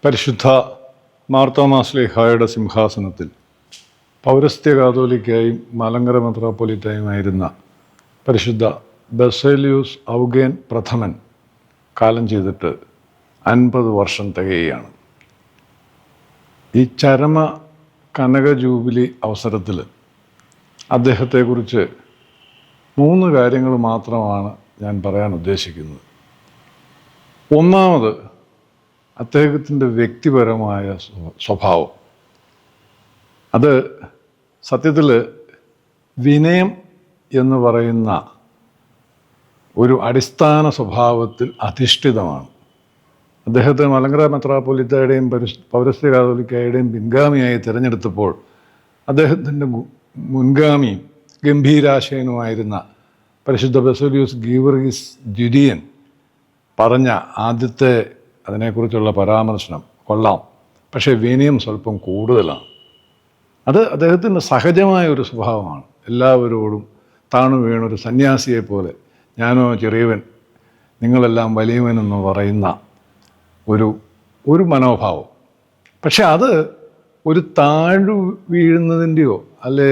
പരിശുദ്ധ മാർത്തോമാ ശ്ലീഹായുടെ സിംഹാസനത്തിൽ പൗരസ്ത്യ കാതോലിക്കായും മലങ്കര മെത്രാപ്പൊലീത്തായുമായിരുന്ന പരിശുദ്ധ ബസേലിയൂസ് ഔഗേൻ പ്രഥമൻ കാലം ചെയ്തിട്ട് 50 വർഷം തികയുകയാണ്. ഈ ചരമ കനക ജൂബിലി അവസരത്തിൽ അദ്ദേഹത്തെക്കുറിച്ച് 3 കാര്യങ്ങൾ മാത്രമാണ് ഞാൻ പറയാൻ ഉദ്ദേശിക്കുന്നത്. ഒന്നാമത്, അദ്ദേഹത്തിൻ്റെ വ്യക്തിപരമായ സ്വഭാവം. അത് സത്യത്തിൽ വിനയം എന്ന് പറയുന്ന ഒരു അടിസ്ഥാന സ്വഭാവത്തിൽ അധിഷ്ഠിതമാണ്. അദ്ദേഹത്തെ മലങ്കര മെത്രാപ്പൊലീത്തായുടെയും പൗരസ്ത്യ കാതോലിക്കായുടെയും പിൻഗാമിയായി തിരഞ്ഞെടുത്തപ്പോൾ അദ്ദേഹത്തിൻ്റെ മുൻഗാമിയും ഗംഭീരാശയനുമായിരുന്ന പരിശുദ്ധ ബസേലിയൂസ് ഗീവർഗീസ് ദ്വിതീയൻ പറഞ്ഞ ആദ്യത്തെ അതിനെക്കുറിച്ചുള്ള പരാമർശനം കൊള്ളാം, പക്ഷേ വിനയം സ്വല്പം കൂടുതലാണ്. അത് അദ്ദേഹത്തിൻ്റെ സഹജമായ ഒരു സ്വഭാവമാണ്. എല്ലാവരോടും താണു വീണൊരു സന്യാസിയെ പോലെ, ഞാനോ ചെറിയവൻ നിങ്ങളെല്ലാം വലിയവനെന്ന് പറയുന്ന ഒരു മനോഭാവം. പക്ഷെ അത് ഒരു താഴു വീഴുന്നതിൻ്റെയോ അല്ലെ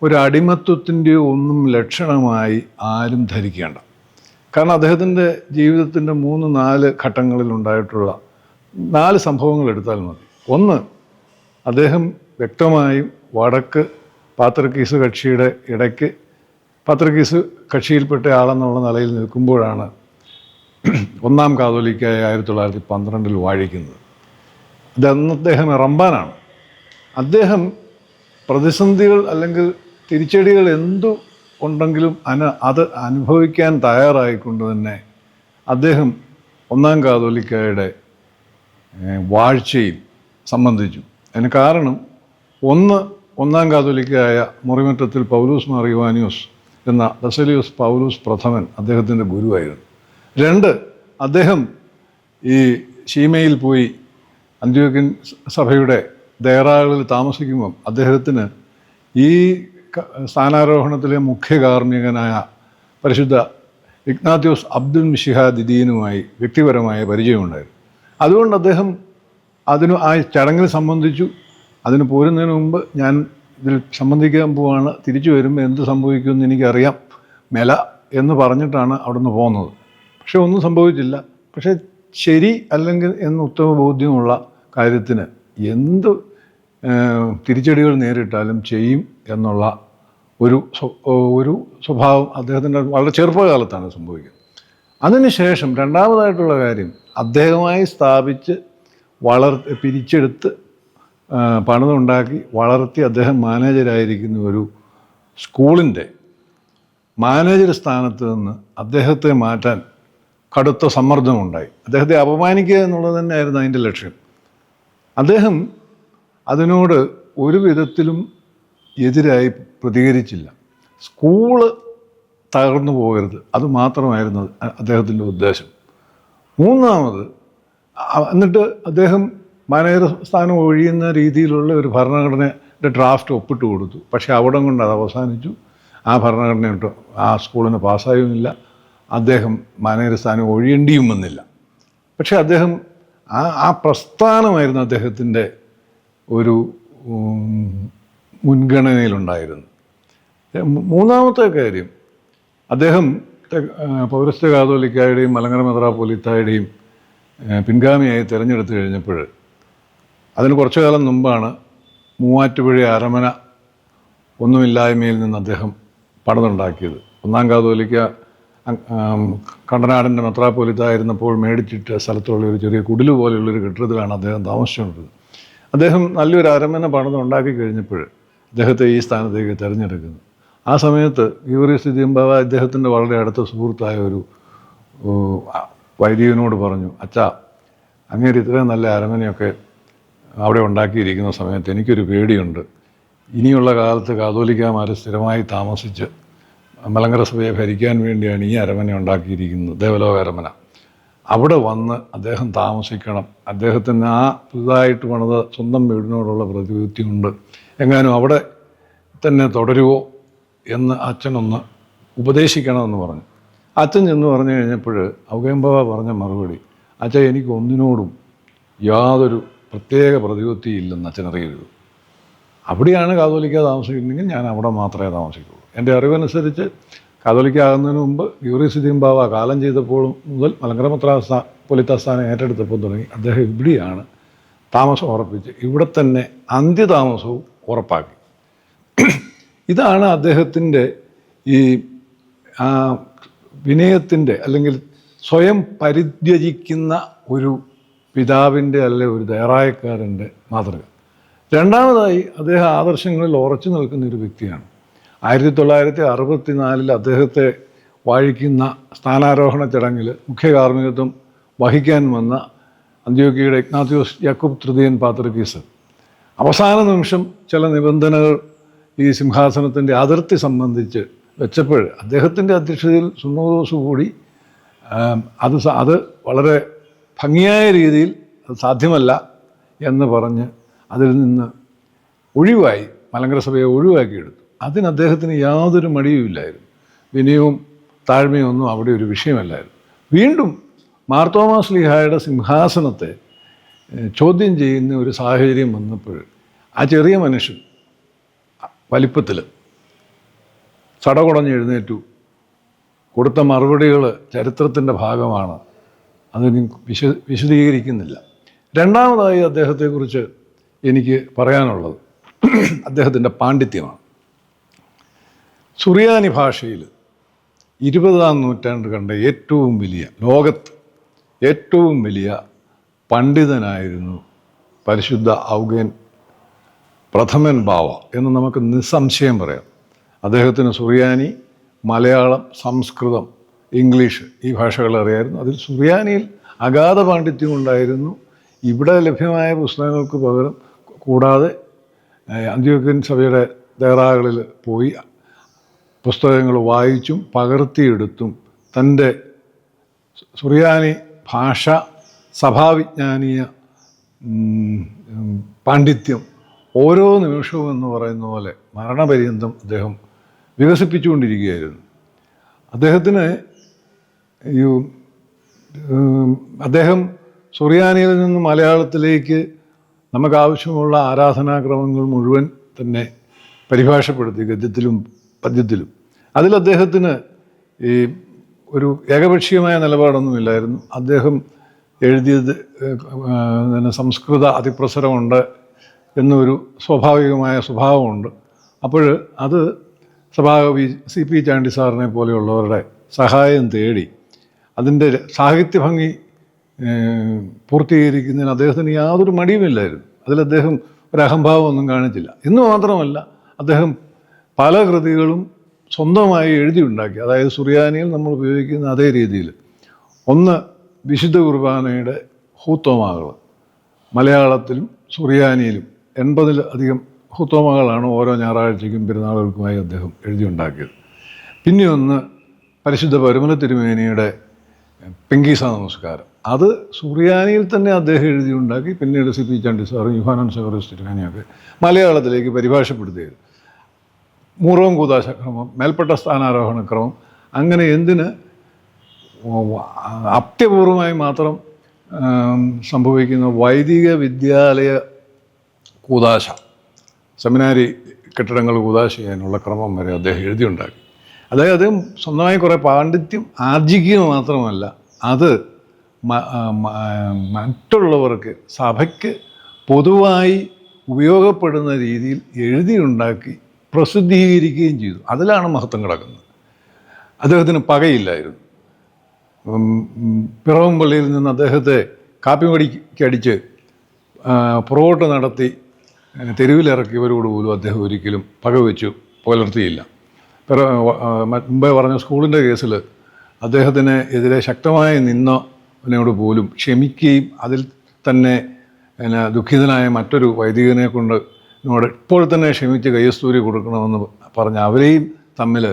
ഒരു അടിമത്വത്തിൻ്റെയോ ഒന്നും ലക്ഷണമായി ആരും ധരിക്കേണ്ട. കാരണം അദ്ദേഹത്തിൻ്റെ ജീവിതത്തിൻ്റെ 3-4 ഘട്ടങ്ങളിലുണ്ടായിട്ടുള്ള 4 സംഭവങ്ങൾ എടുത്താൽ മതി. ഒന്ന്, അദ്ദേഹം വ്യക്തമായും വടക്ക് പാത്രിക്കീസ് കക്ഷിയുടെ ഇടയ്ക്ക് പാത്രിക്കീസ് കക്ഷിയിൽപ്പെട്ട ആളെന്നുള്ള നിലയിൽ നിൽക്കുമ്പോഴാണ് ഒന്നാം കാതോലിക്കായ 1912 വാഴിക്കുന്നത്. അന്ന് അദ്ദേഹം റമ്പാനാണ്. അദ്ദേഹം പ്രതിസന്ധികൾ അല്ലെങ്കിൽ തിരിച്ചടികൾ എന്തു ഉണ്ടെങ്കിലും അത് അനുഭവിക്കാൻ തയ്യാറായിക്കൊണ്ട് തന്നെ അദ്ദേഹം ഒന്നാം കാതോലിക്കായുടെ വാഴ്ചയിൽ സംബന്ധിച്ചു. അതിന് കാരണം ഒന്നാം കാതോലിക്കായ മുറിമറ്റത്തിൽ പൗലൂസ് മാർ യുവാനിയോസ് എന്ന ബസേലിയൂസ് പൗലൂസ് പ്രഥമൻ അദ്ദേഹത്തിൻ്റെ ഗുരുവായിരുന്നു. 2, അദ്ദേഹം ഈ ശീമയിൽ പോയി അന്ത്യോക്യൻ സഭയുടെ ദേറാകളിൽ താമസിക്കുമ്പം അദ്ദേഹത്തിന് ഈ സ്ഥാനാരോഹണത്തിലെ മുഖ്യ കാർമ്മികനായ പരിശുദ്ധ ഇഗ്നാത്യോസ് അബ്ദുൽ മിശിഹ ദിദീനുമായി വ്യക്തിപരമായ പരിചയമുണ്ടായിരുന്നു. അതുകൊണ്ട് അദ്ദേഹം ആ ചടങ്ങിൽ സംബന്ധിച്ചു. അതിന് പോരുന്നതിന് മുമ്പ് ഞാൻ ഇതിൽ സംബന്ധിക്കാൻ പോവാണ്, തിരിച്ചു വരുമ്പോൾ എന്ത് സംഭവിക്കുമെന്ന് എനിക്കറിയാം മെല എന്ന് പറഞ്ഞിട്ടാണ് അവിടുന്ന് പോകുന്നത്. പക്ഷെ ഒന്നും സംഭവിച്ചില്ല. പക്ഷേ ശരി അല്ലെങ്കിൽ എന്ന് ഉത്തമ ബോധ്യമുള്ള കാര്യത്തിന് എന്ത് തിരിച്ചടികൾ നേരിട്ടാലും ചെയ്യും എന്നുള്ള ഒരു സ്വഭാവം അദ്ദേഹത്തിൻ്റെ വളരെ ചെറുപ്പകാലത്താണ് സംഭവിക്കുന്നത്. അതിനുശേഷം രണ്ടാമതായിട്ടുള്ള കാര്യം, അദ്ദേഹമായി സ്ഥാപിച്ച് പിരിച്ചെടുത്ത് പണിതുണ്ടാക്കി വളർത്തി അദ്ദേഹം മാനേജരായിരിക്കുന്ന ഒരു സ്കൂളിൻ്റെ മാനേജർ സ്ഥാനത്ത് നിന്ന് അദ്ദേഹത്തെ മാറ്റാൻ കടുത്ത സമ്മർദ്ദമുണ്ടായി. അദ്ദേഹത്തെ അപമാനിക്കുക എന്നുള്ളത് തന്നെയായിരുന്നു അതിൻ്റെ ലക്ഷ്യം. അദ്ദേഹം അതിനോട് ഒരു വിധത്തിലും എതിരായി പ്രതികരിച്ചില്ല. സ്കൂള് തകർന്നു പോകരുത്, അതുമാത്രമായിരുന്നു അദ്ദേഹത്തിൻ്റെ ഉദ്ദേശം. മൂന്നാമത്, എന്നിട്ട് അദ്ദേഹം മാനേജർ സ്ഥാനം ഒഴിയുന്ന രീതിയിലുള്ള ഒരു ഭരണഘടനയുടെ ഡ്രാഫ്റ്റ് ഒപ്പിട്ട് കൊടുത്തു. പക്ഷേ അവിടം കൊണ്ട് അത് അവസാനിച്ചു. ആ ഭരണഘടനയിട്ട് ആ സ്കൂളിന് പാസ്സായുമില്ല. അദ്ദേഹം മാനേജർ സ്ഥാനം ഒഴിയേണ്ടിയും വന്നില്ല. പക്ഷേ അദ്ദേഹം ആ പ്രസ്ഥാനമായിരുന്നു അദ്ദേഹത്തിൻ്റെ ഒരു മുൻഗണനയിലുണ്ടായിരുന്നു. മൂന്നാമത്തെ കാര്യം, അദ്ദേഹം പൗരസ്ത്യ കാതോലിക്കായുടെയും മലങ്കര മെത്രാപ്പൊലീത്തായുടെയും പിൻഗാമിയായി തിരഞ്ഞെടുത്തു കഴിഞ്ഞപ്പോൾ അതിന് കുറച്ചു കാലം മുമ്പാണ് മൂവാറ്റുപുഴ അരമന ഒന്നുമില്ലായ്മയിൽ നിന്ന് അദ്ദേഹം പണിതുണ്ടാക്കിയത്. ഒന്നാം കാതോലിക്ക കണ്ടനാടിൻ്റെ മെത്രാപ്പൊലീത്തായിരുന്നപ്പോൾ മേടിച്ചിട്ട് സ്ഥലത്തുള്ള ഒരു ചെറിയ കുടില് പോലെയുള്ളൊരു കെട്ടിടത്തിലാണ് അദ്ദേഹം താമസിച്ചുകൊണ്ടിരുന്നത്. അദ്ദേഹം നല്ലൊരു അരമന പണിതുണ്ടാക്കി കഴിഞ്ഞപ്പോൾ അദ്ദേഹത്തെ ഈ സ്ഥാനത്തേക്ക് തിരഞ്ഞെടുക്കുന്നു. ആ സമയത്ത് ഗീവർഗീസ് ദ്വിതീയൻ ഇദ്ദേഹത്തിൻ്റെ വളരെ അടുത്ത സുഹൃത്തായ ഒരു വൈദികനോട് പറഞ്ഞു, അച്ഛാ, അങ്ങേര് ഇത്രയും നല്ല അരമനയൊക്കെ അവിടെ ഉണ്ടാക്കിയിരിക്കുന്ന സമയത്ത് എനിക്കൊരു പേടിയുണ്ട്. ഇനിയുള്ള കാലത്ത് കാതോലിക്കാമാർ സ്ഥിരമായി താമസിച്ച് മലങ്കര സഭയെ ഭരിക്കാൻ വേണ്ടിയാണ് ഈ അരമന ഉണ്ടാക്കിയിരിക്കുന്നത്, ദേവലോക അരമന. അവിടെ വന്ന് അദ്ദേഹം താമസിക്കണം. അദ്ദേഹത്തിന് ആ പുതുതായിട്ട് പണിത സ്വന്തം വീടിനോടുള്ള പ്രതിപത്തി കൊണ്ട് എങ്ങാനും അവിടെ തന്നെ തുടരുമോ എന്ന് അച്ഛനൊന്ന് ഉപദേശിക്കണമെന്ന് പറഞ്ഞു. അച്ഛൻ ചെന്ന് പറഞ്ഞു കഴിഞ്ഞപ്പോൾ ഔഗേൻ ബാവ പറഞ്ഞ മറുപടി, അച്ഛൻ എനിക്ക് ഒന്നിനോടും യാതൊരു പ്രത്യേക പ്രതിപത്തി ഇല്ലെന്ന് അച്ഛനറിയരുത്. അവിടെയാണ് കാതോലിക്ക താമസിക്കുന്നെങ്കിൽ ഞാൻ അവിടെ മാത്രമേ താമസിക്കുള്ളൂ. എൻ്റെ അറിവനുസരിച്ച് കാതോലിക്ക ആകുന്നതിന് മുമ്പ് യൂറിസിദ്ദീൻ ബാവ കാലം ചെയ്തപ്പോൾ മുതൽ മലങ്കര മെത്രാപ്പൊലീത്താസ്ഥാനം ഏറ്റെടുത്തപ്പോൾ തുടങ്ങി അദ്ദേഹം ഇവിടെയാണ് താമസം ഉറപ്പിച്ച് ഇവിടെ തന്നെ അന്ത്യതാമസവും ഉറപ്പാക്കി. ഇതാണ് അദ്ദേഹത്തിൻ്റെ ഈ വിനയത്തിൻ്റെ അല്ലെങ്കിൽ സ്വയം പരിത്യജിക്കുന്ന ഒരു പിതാവിൻ്റെ അല്ലെങ്കിൽ ഒരു ധൈറായക്കാരൻ്റെ മാതൃക. രണ്ടാമതായി അദ്ദേഹം ആദർശങ്ങളിൽ ഉറച്ചു നിൽക്കുന്ന ഒരു വ്യക്തിയാണ്. 1964 അദ്ദേഹത്തെ വാഴിക്കുന്ന സ്ഥാനാരോഹണ ചടങ്ങിൽ മുഖ്യ കാർമ്മികത്വം വഹിക്കാൻ വന്ന അന്ത്യോക്യയുടെ ഇഗ്നാത്യോസ് യാക്കൂബ് തൃതീയൻ പാത്രിക്കീസ് അവസാന നിമിഷം ചില നിബന്ധനകൾ ഈ സിംഹാസനത്തിൻ്റെ അതിർത്തി സംബന്ധിച്ച് വെച്ചപ്പോൾ അദ്ദേഹത്തിൻ്റെ അധ്യക്ഷതയിൽ സുന്നോദോസ് കൂടി അത് വളരെ ഭംഗിയായ രീതിയിൽ അത് സാധ്യമല്ല എന്ന് പറഞ്ഞ് അതിൽ നിന്ന് ഒഴിവായി മലങ്കര സഭയെ ഒഴിവാക്കിയെടുത്തു. അതിന് അദ്ദേഹത്തിന് യാതൊരു മടിയുമില്ലായിരുന്നു. വിനയവും താഴ്മയും ഒന്നും അവിടെ ഒരു വിഷയമല്ലായിരുന്നു. വീണ്ടും മാർത്തോമാ ശ്ലീഹായുടെ സിംഹാസനത്തെ ചോദ്യം ചെയ്യുന്ന ഒരു സാഹചര്യം വന്നപ്പോൾ ആ ചെറിയ മനുഷ്യൻ വലിപ്പത്തിൽ ചടകുടഞ്ഞ് എഴുന്നേറ്റു. കൊടുത്ത മറുപടികൾ ചരിത്രത്തിൻ്റെ ഭാഗമാണ്, അതിന് വിശദീകരിക്കുന്നില്ല. രണ്ടാമതായി അദ്ദേഹത്തെക്കുറിച്ച് എനിക്ക് പറയാനുള്ളത് അദ്ദേഹത്തിൻ്റെ പാണ്ഡിത്യമാണ്. സുറിയാനി ഭാഷയിൽ 20-ാം നൂറ്റാണ്ട് കണ്ട ഏറ്റവും വലിയ, ലോകത്ത് ഏറ്റവും വലിയ പണ്ഡിതനായിരുന്നു പരിശുദ്ധ ഔഗേൻ പ്രഥമൻ ബാവ എന്ന് നമുക്ക് നിസ്സംശയം പറയാം. അദ്ദേഹത്തിന് സുറിയാനി, മലയാളം, സംസ്കൃതം, ഇംഗ്ലീഷ് ഈ ഭാഷകൾ അറിയായിരുന്നു. അതിൽ സുറിയാനിയിൽ അഗാധ പാണ്ഡിത്യം ഉണ്ടായിരുന്നു. ഇവിടെ ലഭ്യമായ പുസ്തകങ്ങൾക്ക് പകരം കൂടാതെ അന്ത്യോക്യൻ സഭയുടെ ദേറാകളിൽ പോയി പുസ്തകങ്ങൾ വായിച്ചും പകർത്തിയെടുത്തും തൻ്റെ സുറിയാനി ഭാഷ സഭാവിജ്ഞാനീയ പാണ്ഡിത്യം ഓരോ നിമിഷവും എന്ന് പറയുന്ന പോലെ മരണപര്യന്തം അദ്ദേഹം വികസിപ്പിച്ചുകൊണ്ടിരിക്കുകയായിരുന്നു. അദ്ദേഹം സുറിയാനിയിൽ നിന്ന് മലയാളത്തിലേക്ക് നമുക്കാവശ്യമുള്ള ആരാധനാക്രമങ്ങൾ മുഴുവൻ തന്നെ പരിഭാഷപ്പെടുത്തി, ഗദ്യത്തിലും പദ്യത്തിലും. അതിൽ അദ്ദേഹത്തിന് ഈ ഒരു ഏകപക്ഷീയമായ നിലപാടൊന്നുമില്ലായിരുന്നു. അദ്ദേഹം എഴുതിയത് സംസ്കൃത അതിപ്രസരമുണ്ട് എന്നൊരു സ്വാഭാവികമായ സ്വഭാവമുണ്ട്. അപ്പോൾ അത് സഭാകവി CP ചാണ്ടി സാറിനെ പോലെയുള്ളവരുടെ സഹായം തേടി അതിൻ്റെ സാഹിത്യ ഭംഗി പൂർത്തീകരിക്കുന്നതിന് അദ്ദേഹത്തിന് യാതൊരു മടിയുമില്ലായിരുന്നു. അതിൽ അദ്ദേഹം ഒരു അഹംഭാവമൊന്നും കാണിച്ചില്ല. എന്ന് മാത്രമല്ല, അദ്ദേഹം പല കൃതികളും സ്വന്തമായി എഴുതിയുണ്ടാക്കി. അതായത് സുറിയാനിയിൽ നമ്മൾ ഉപയോഗിക്കുന്ന അതേ രീതിയിൽ. ഒന്ന് വിശുദ്ധ കുർബാനയുടെ ഹൂത്തോമാകൾ മലയാളത്തിലും സുറിയാനിയിലും 80-ലധികം ഹൂത്തോമകളാണ് ഓരോ ഞായറാഴ്ചയ്ക്കും പെരുന്നാളുകൾക്കുമായി അദ്ദേഹം എഴുതിയുണ്ടാക്കിയത്. പിന്നെ ഒന്ന് പരിശുദ്ധ പരുമല തിരുമേനിയുടെ പെങ്കീസ നമസ്കാരം, അത് സുറിയാനിയിൽ തന്നെ അദ്ദേഹം എഴുതിയുണ്ടാക്കി. പിന്നീട് CP ചാണ്ടി സാറും യുഹാനൻ സഹോദരസ് തിരുമേനിയൊക്കെ മലയാളത്തിലേക്ക് പരിഭാഷപ്പെടുത്തിയത്. മൂറോം കൂദാശക്രമം, മേൽപ്പെട്ട സ്ഥാനാരോഹണക്രമം, അങ്ങനെ എന്തിന് അത്യപൂർവമായി മാത്രം സംഭവിക്കുന്ന വൈദിക വിദ്യാലയ കൂദാശ, സെമിനാരി കെട്ടിടങ്ങൾ കൂദാശ ചെയ്യാനുള്ള ക്രമം വരെ അദ്ദേഹം എഴുതിയുണ്ടാക്കി. അതായത് അദ്ദേഹം സ്വന്തമായി കുറേ പാണ്ഡിത്യം ആർജിക്കുക മാത്രമല്ല, അത് മറ്റുള്ളവർക്ക്, സഭയ്ക്ക് പൊതുവായി ഉപയോഗപ്പെടുന്ന രീതിയിൽ എഴുതിയുണ്ടാക്കി പ്രസിദ്ധീകരിക്കുകയും ചെയ്തു. അതിലാണ് മഹത്വം കിടക്കുന്നത്. അദ്ദേഹത്തിന് പകയില്ലായിരുന്നു. പിറവംപള്ളിയിൽ നിന്ന് അദ്ദേഹത്തെ കാപ്പിമടിക്കടിച്ച് പുറകോട്ട് നടത്തി തെരുവിലിറക്കിയവരോട് പോലും അദ്ദേഹം ഒരിക്കലും പകവെച്ചു പുലർത്തിയില്ല. മുമ്പേ പറഞ്ഞ സ്കൂളിൻ്റെ കേസിൽ അദ്ദേഹത്തിന് എതിരെ ശക്തമായി നിന്നവനോട് പോലും ക്ഷമിക്കുകയും അതിൽ തന്നെ ദുഃഖിതനായ മറ്റൊരു വൈദികനെ കൊണ്ട് ഇപ്പോൾ തന്നെ ക്ഷമിച്ച് കയ്യസ്തൂരി കൊടുക്കണമെന്ന് പറഞ്ഞ് അവരെയും തമ്മിൽ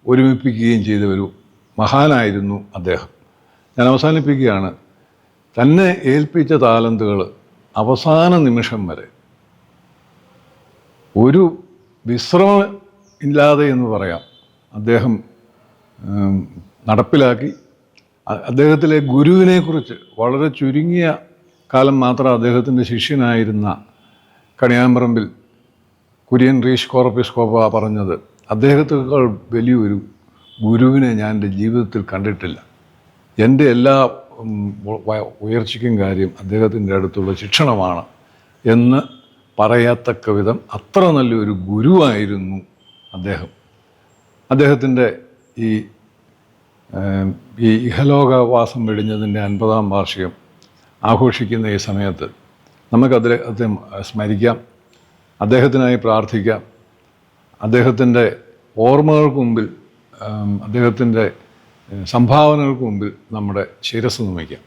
ഒരുമിപ്പിക്കുകയും ചെയ്ത ഒരു മഹാനായിരുന്നു അദ്ദേഹം. ഞാൻ അവസാനിപ്പിക്കുകയാണ്. തന്നെ ഏൽപ്പിച്ച താലന്തുകൾ അവസാന നിമിഷം വരെ ഒരു വിശ്രമം ഇല്ലാതെ എന്ന് പറയാം അദ്ദേഹം നടപ്പിലാക്കി. അദ്ദേഹത്തിലെ ഗുരുവിനെക്കുറിച്ച് വളരെ ചുരുങ്ങിയ കാലം മാത്രം അദ്ദേഹത്തിൻ്റെ ശിഷ്യനായിരുന്ന കണിയാമ്പറമ്പിൽ കുര്യൻ റീഷ് കോറപ്പിസ്കോപ്പ പറഞ്ഞത്, അദ്ദേഹത്തേക്കാൾ വലിയൊരു ഗുരുവിനെ ഞാൻ എൻ്റെ ജീവിതത്തിൽ കണ്ടിട്ടില്ല. എൻ്റെ എല്ലാ ഉയർച്ചയ്ക്കും കാര്യം അദ്ദേഹത്തിൻ്റെ അടുത്തുള്ള ശിക്ഷണമാണ് എന്ന് പറയത്തക്ക വിധം അത്ര നല്ലൊരു ഗുരുവായിരുന്നു അദ്ദേഹം. അദ്ദേഹത്തിൻ്റെ ഈ ഇഹലോകവാസം വെടിഞ്ഞതിൻ്റെ 50-ാം വാർഷികം ആഘോഷിക്കുന്ന ഈ സമയത്ത് നമുക്ക് അദ്ദേഹത്തെ സ്മരിക്കാം, അദ്ദേഹത്തിനായി പ്രാർത്ഥിക്കാം, അദ്ദേഹത്തിൻ്റെ ഓർമ്മകൾക്ക് മുമ്പിൽ, അദ്ദേഹത്തിൻ്റെ സംഭാവനകൾക്ക് മുമ്പിൽ നമ്മുടെ ശിരസ്സ് നമിക്കാം.